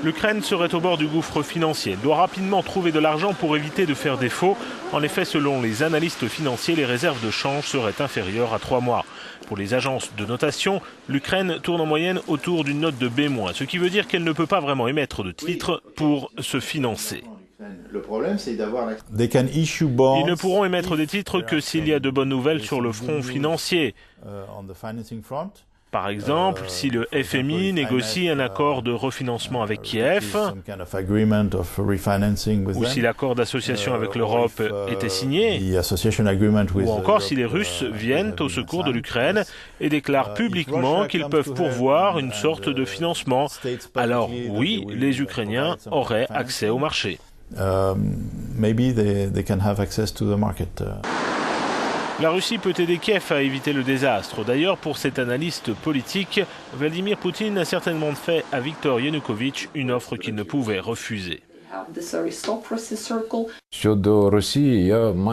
L'Ukraine serait au bord du gouffre financier. Elle doit rapidement trouver de l'argent pour éviter de faire défaut. En effet, selon les analystes financiers, les réserves de change seraient inférieures à 3 mois. Pour les agences de notation, l'Ukraine tourne en moyenne autour d'une note de B-, ce qui veut dire qu'elle ne peut pas vraiment émettre de titres pour se financer. Le problème, c'est d'avoir Ils ne pourront émettre des titres que s'il y a de bonnes nouvelles sur le front financier. Par exemple, si le FMI négocie un accord de refinancement avec Kiev, ou si l'accord d'association avec l'Europe était signé, ou encore si les Russes viennent au secours de l'Ukraine et déclarent publiquement qu'ils peuvent pourvoir une sorte de financement. Alors oui, les Ukrainiens auraient accès au marché. La Russie peut aider Kiev à éviter le désastre. D'ailleurs, pour cet analyste politique, Vladimir Poutine a certainement fait à Viktor Yanukovych une offre qu'il ne pouvait refuser.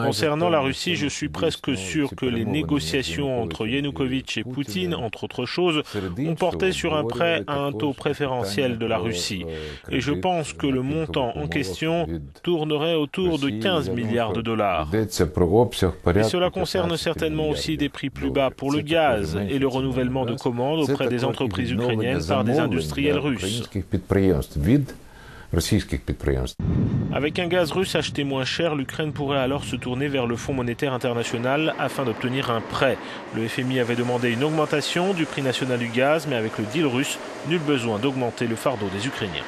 Concernant la Russie, je suis presque sûr que les négociations entre Yanukovych et Poutine, entre autres choses, ont porté sur un prêt à un taux préférentiel de la Russie. Et je pense que le montant en question tournerait autour de 15 milliards de dollars. Et cela concerne certainement aussi des prix plus bas pour le gaz et le renouvellement de commandes auprès des entreprises ukrainiennes par des industriels russes. Avec un gaz russe acheté moins cher, l'Ukraine pourrait alors se tourner vers le Fonds monétaire international afin d'obtenir un prêt. Le FMI avait demandé une augmentation du prix national du gaz, mais avec le deal russe, nul besoin d'augmenter le fardeau des Ukrainiens.